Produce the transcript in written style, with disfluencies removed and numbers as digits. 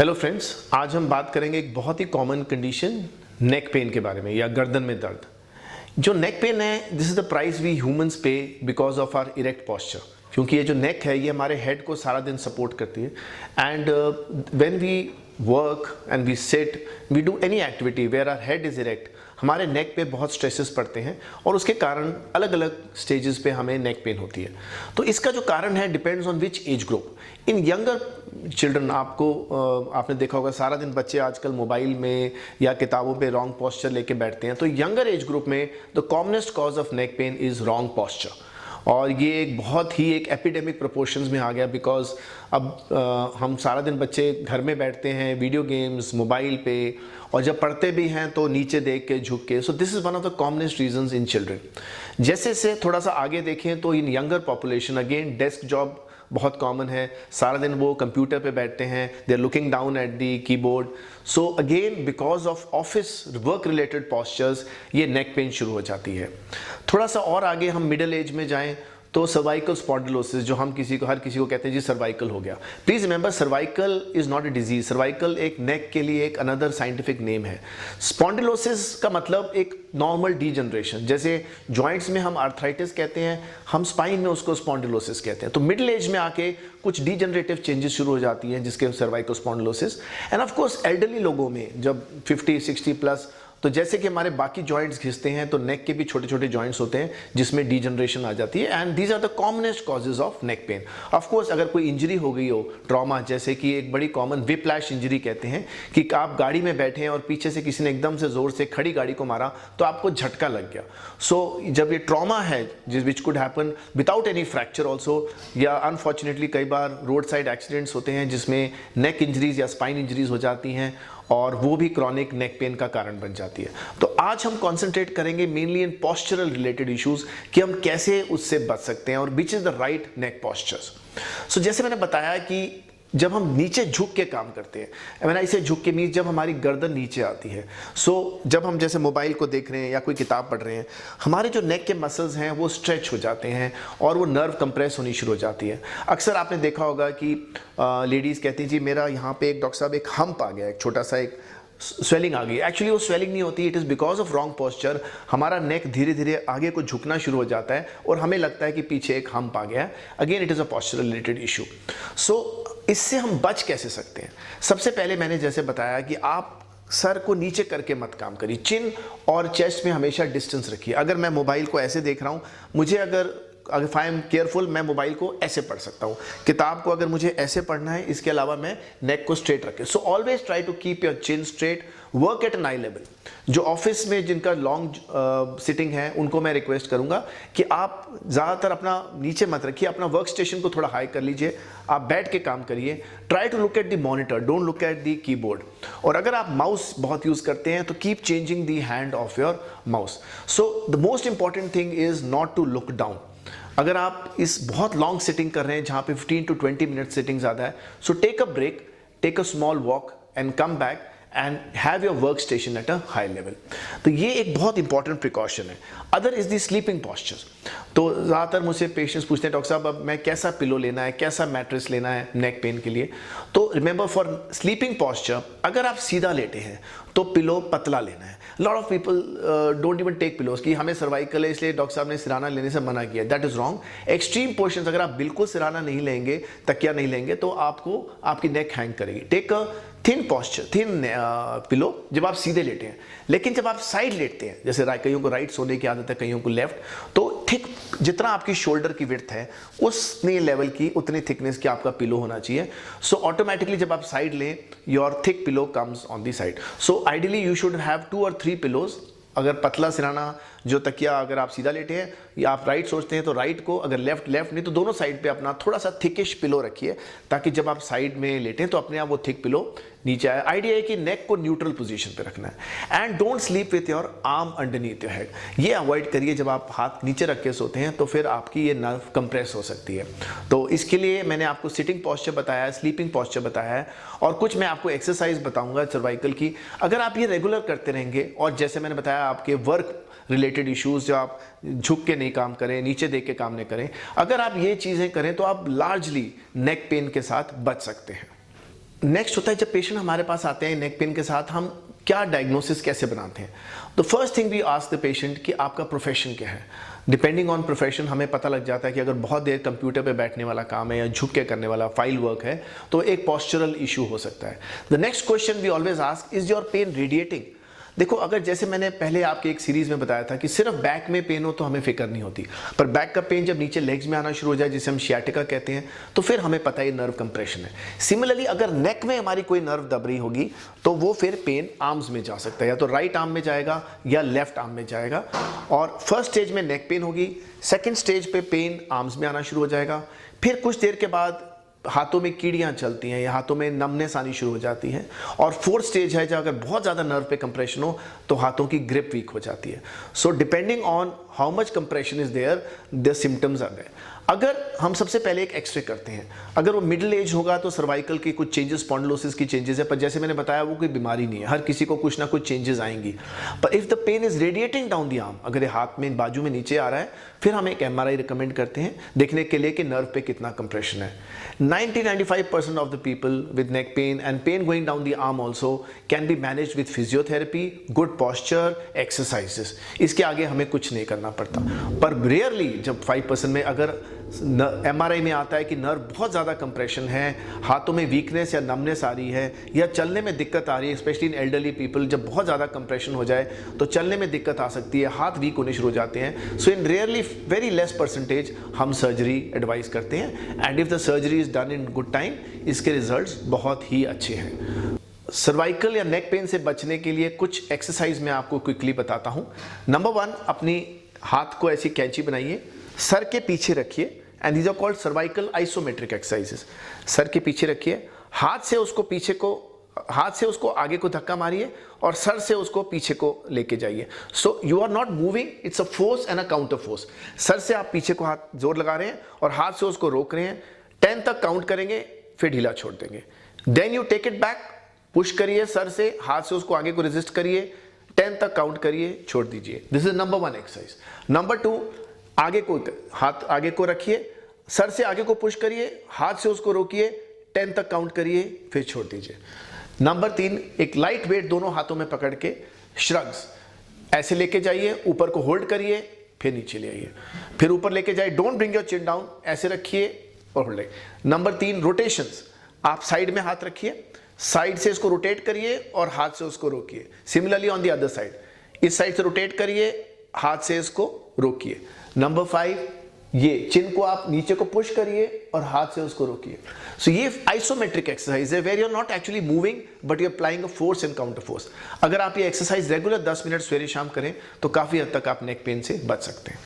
Hello friends, आज हम बात करेंगे एक बहुत ही कॉमन कंडीशन नेक पेन के बारे में या गर्दन में दर्द। जो नेक पेन है, this is the price we humans pay because of our erect posture. क्योंकि ये जो नेक है ये हमारे हेड को सारा दिन सपोर्ट करती है and when we work and we sit we do any activity where our head is erect, हमारे नेक पे बहुत स्ट्रेसेस पड़ते हैं और उसके कारण अलग अलग स्टेजेस पे हमें नेक पेन होती है। तो इसका जो कारण है depends on which age group. In younger children आपने देखा होगा सारा दिन बच्चे आजकल मोबाइल में या किताबों पे रॉन्ग पोस्चर लेके बैठते हैं। तो यंगर एज ग्रुप में the commonest cause of neck pen is wrong posture और ये एक बहुत ही एक एपिडेमिक प्रोपोर्शंस में आ गया बिकॉज अब हम सारा दिन बच्चे घर में बैठते हैं वीडियो गेम्स मोबाइल पे, और जब पढ़ते भी हैं तो नीचे देख के झुक के। So this is one of the commonest reasons in children. जैसे से थोड़ा सा आगे देखें तो in younger population again desk job बहुत कॉमन है, सारा दिन वो कंप्यूटर पे बैठते हैं, they are looking down at the keyboard. So again because of office work related postures ये नेक पेन शुरू हो जाती है। थोड़ा सा और आगे हम मिडिल एज में जाएं तो सर्वाइकल स्पॉन्डिलोसिस, जो हम हर किसी को कहते हैं जी सर्वाइकल हो गया। Please remember, cervical is not a disease. Cervical एक नेक के लिए एक अनदर साइंटिफिक नेम है। स्पॉन्डिलोसिस का मतलब एक नॉर्मल डीजनरेशन, जैसे जॉइंट्स में हम आर्थराइटिस कहते हैं, हम स्पाइन में उसको स्पॉन्डिलोसिस कहते हैं। तो मिडिल एज में आके कुछ डीजनरेटिव चेंजेस शुरू हो जाती हैं जिसके cervical spondylosis. End of course elderly लोगों में जब 50-60 प्लस, तो जैसे कि हमारे बाकी जॉइंट्स घिसते हैं तो नेक के भी छोटे छोटे जॉइंट्स होते हैं जिसमें डीजनरेशन आ जाती है and these are the commonest causes of neck pain. Of course अगर कोई इंजरी हो गई हो, ट्रॉमा, जैसे कि एक बड़ी कॉमन विप्लैश इंजरी कहते हैं कि आप गाड़ी में बैठे हैं और पीछे से किसी ने एकदम से जोर से खड़ी गाड़ी को मारा तो आपको झटका लग गया। सो जब ये ट्रॉमा है which could happen without any fracture also, या अनफॉर्चुनेटली कई बार रोड साइड एक्सीडेंट्स होते हैं जिसमें नेक इंजरीज या स्पाइन इंजरीज हो जाती हैं और वो भी क्रॉनिक नेक पेन का कारण बन जाती है। तो आज हम कंसंट्रेट करेंगे mainly in postural related issues कि हम कैसे उससे बच सकते हैं और which is the right neck postures. So जैसे मैंने बताया कि जब हम नीचे झुक के काम करते हैं, मैंने इसे झुक के मीन जब हमारी गर्दन नीचे आती है, सो जब हम जैसे मोबाइल को देख रहे हैं या कोई किताब पढ़ रहे हैं, हमारे जो नेक के मसल्स हैं वो स्ट्रेच हो जाते हैं और वो नर्व कंप्रेस होनी शुरू हो जाती है। अक्सर आपने देखा होगा कि लेडीज़ कहती हैं जी मेरा यहाँ पे एक डॉक्टर साहब एक हम्प आ गया, एक छोटा सा एक स्वेलिंग आ गई। एक्चुअली वो स्वेलिंग नहीं होती, it is because of wrong posture. हमारा नेक धीरे धीरे आगे को झुकना शुरू हो जाता है और हमें लगता है कि पीछे एक हम्प आ गया है। Again it is a postural related issue. So इससे हम बच कैसे सकते हैं? सबसे पहले मैंने जैसे बताया कि आप सर को नीचे करके मत काम करिए, चिन और चेस्ट में हमेशा डिस्टेंस रखिए। अगर मैं मोबाइल को ऐसे देख रहा हूँ, मुझे अगर आई एम केयरफुल मैं मोबाइल को ऐसे पढ़ सकता हूँ, किताब को अगर मुझे ऐसे पढ़ना है, इसके अलावा मैं नेक को स्ट्रेट रखें। So always try to keep your chin straight, work at an eye level. जो ऑफिस में जिनका लॉन्ग सिटिंग है उनको मैं रिक्वेस्ट करूंगा कि आप ज़्यादातर अपना नीचे मत रखिए, अपना वर्क स्टेशन को थोड़ा हाई कर लीजिए, आप बैठ के काम करिए। Try to look at the monitor, don't look at the keyboard. और अगर आप माउस बहुत यूज़ करते हैं तो keep changing the hand of your mouse. So the most important thing is not to look down. अगर आप इस बहुत लॉन्ग सिटिंग कर रहे हैं जहाँ पे 15 to 20 मिनट सिटिंग ज़्यादा है, so take a break, take a small walk and come back and have your work station at a high level. तो ये एक बहुत इंपॉर्टेंट प्रिकॉशन है। Other is the sleeping postures. तो ज़्यादातर मुझसे पेशेंट्स पूछते हैं डॉक्टर साहब अब मैं कैसा पिलो लेना है, कैसा मैट्रेस लेना है नेक पेन के लिए। तो रिमेंबर फॉर स्लीपिंग पॉस्चर, अगर आप सीधा लेटे हैं तो पिलो पतला लेना है। Lot of people don't even take pillows कि हमें सर्वाइकल है इसलिए डॉक्टर साहब ने सिराना लेने से मना किया। That is wrong. Extreme portions अगर आप बिल्कुल सिराना नहीं लेंगे, तकिया नहीं लेंगे, तो आपको आपकी नेक हैंग करेगी। Take a thin posture, thin pillow जब आप सीधे लेटे हैं। लेकिन जब आप साइड लेटते हैं, जैसे कईयों को राइट सोने की आदत है, कईयों को लेफ्ट, तो थिक जितना आपकी शोल्डर की विड्थ है उतनी लेवल की, उतनी थिकनेस की आपका पिलो होना चाहिए। सो ऑटोमेटिकली जब आप साइड लें, your thick pillow comes on the side. So ideally you should have 2 or 3 pillows. अगर पतला सिराना जो तकिया अगर आप सीधा लेटे हैं या आप राइट सोचते हैं तो राइट को, अगर लेफ्ट नहीं तो दोनों साइड पे अपना थोड़ा सा थिकिश पिलो रखिए ताकि जब आप साइड में लेटें तो अपने आप वो थिक पिलो नीचे आए। आइडिया है कि नेक को न्यूट्रल पोजीशन पे रखना है and don't sleep with your arm underneath your head. ये अवॉइड करिए, जब आप हाथ नीचे रख के सोते हैं तो फिर आपकी ये नर्व कंप्रेस हो सकती है। तो इसके लिए मैंने आपको सिटिंग पॉस्चर बताया है, स्लीपिंग पॉस्चर बताया है और कुछ मैं आपको एक्सरसाइज बताऊंगा सर्वाइकल की। अगर आप ये रेगुलर करते रहेंगे और जैसे मैंने बताया आपके वर्क रिलेटेड इश्यूज, जो आप झुक के नहीं काम करें, नीचे देख के काम नहीं करें, अगर आप ये चीज़ें करें तो आप लार्जली नेक पेन के साथ बच सकते हैं। नेक्स्ट होता है जब पेशेंट हमारे पास आते हैं नेक पेन के साथ, हम क्या डायग्नोसिस कैसे बनाते हैं। The first thing we ask the patient कि आपका प्रोफेशन क्या है। डिपेंडिंग ऑन प्रोफेशन हमें पता लग जाता है कि अगर बहुत देर कंप्यूटर पे बैठने वाला काम है या झुक के करने वाला फाइल वर्क है तो एक पोस्चरल इशू हो सकता है। The next question we always ask, is your pain radiating. देखो, अगर जैसे मैंने पहले आपके एक सीरीज में बताया था कि सिर्फ बैक में पेन हो तो हमें फिक्र नहीं होती, पर बैक का पेन जब नीचे लेग्स में आना शुरू हो जाए, जिसे हम शियाटिका कहते हैं, तो फिर हमें पता है नर्व कंप्रेशन है। सिमिलरली अगर नेक में हमारी कोई नर्व दब रही होगी तो वो फिर पेन आर्म्स में जा सकता है, या तो राइट आर्म में जाएगा या लेफ्ट आर्म में जाएगा। और फर्स्ट स्टेज में नेक पेन होगी, सेकेंड स्टेज पे पेन आर्म्स में आना शुरू हो जाएगा, फिर कुछ देर के बाद हाथों में कीड़ियां चलती हैं या हाथों में नमनेस आनी शुरू हो जाती है, और फोर्थ स्टेज है जब अगर बहुत ज़्यादा नर्व पे कंप्रेशन हो तो हाथों की ग्रिप वीक हो जाती है। So depending on how much compression is there, the symptoms are there. अगर हम सबसे पहले एक एक्सरे करते हैं, अगर वो मिडिल एज होगा तो सर्वाइकल की कुछ चेंजेस, स्पॉन्डिलोसिस की चेंजेस है, पर जैसे मैंने बताया वो कोई बीमारी नहीं है, हर किसी को कुछ ना कुछ चेंजेस आएंगी। पर if the pain is radiating down the arm, अगर ये हाथ में बाजू में नीचे आ रहा है, फिर हम एक MRI रिकमेंड करते हैं देखने के लिए कि नर्व पे कितना कंप्रेशन है। 90-95% of the people with neck pain and pain going down the arm also can be managed with physiotherapy, good posture, exercises. इसके आगे हमें कुछ नहीं करना पड़ता। पर रेयरली जब 5% में अगर MRI में आता है कि नर्व बहुत ज़्यादा कंप्रेशन है, हाथों में वीकनेस या नमनेस आ रही है, या चलने में दिक्कत आ रही है, स्पेशली इन एल्डरली पीपल, जब बहुत ज़्यादा कंप्रेशन हो जाए तो चलने में दिक्कत आ सकती है, हाथ वीक होने शुरू हो जाते हैं। सो इन रेयरली वेरी लेस परसेंटेज हम सर्जरी एडवाइस करते हैं, and if the surgery is done in good time, इसके रिजल्ट्स बहुत ही अच्छे हैं। सर्वाइकल या नेक पेन से बचने के लिए कुछ एक्सरसाइज मैं आपको क्विकली बताता हूँ। नंबर 1, अपनी हाथ को ऐसी कैंची बनाइए, सर के पीछे रखिए, and these are called cervical isometric exercises. सर के पीछे रखिए, हाथ से उसको आगे को धक्का मारिए और सर से उसको पीछे को लेके जाइए। So you are not moving, it's a force and a counter force. सर से आप पीछे को हाथ जोर लगा रहे हैं और हाथ से उसको रोक रहे हैं, 10 तक काउंट करेंगे, फिर ढीला छोड़ देंगे। Then you take it back, push करिए सर से, हाथ से उसको आगे को रेजिस्ट करिए, 10 तक काउंट करिए, छोड़ दीजिए। This is number 1 exercise. Number 2, आगे को हाथ आगे को रखिए, सर से आगे को पुश करिए, हाथ से उसको रोकिए, 10 तक काउंट करिए, फिर छोड़ दीजिए। नंबर 3, एक लाइट वेट दोनों हाथों में पकड़ के श्रग्स ऐसे लेके जाइए, ऊपर को होल्ड करिए, फिर नीचे ले आइए, फिर ऊपर लेके जाइए, don't bring your chin down, ऐसे रखिए और होल्ड। नंबर 3, रोटेशंस, आप साइड में हाथ रखिए, साइड से इसको रोटेट करिए और हाथ से उसको रोकिए। Similarly on the other side, इस साइड से रोटेट करिए, हाथ से इसको रोकिए। नंबर 5, ये चिन को आप नीचे को पुश करिए और हाथ से उसको रोकिए। सो ये आइसोमेट्रिक एक्सरसाइज है, where you are not actually moving but you are applying a force and counter force. अगर आप ये एक्सरसाइज रेगुलर 10 मिनट सवेरे शाम करें तो काफी हद तक आप नेक पेन से बच सकते हैं।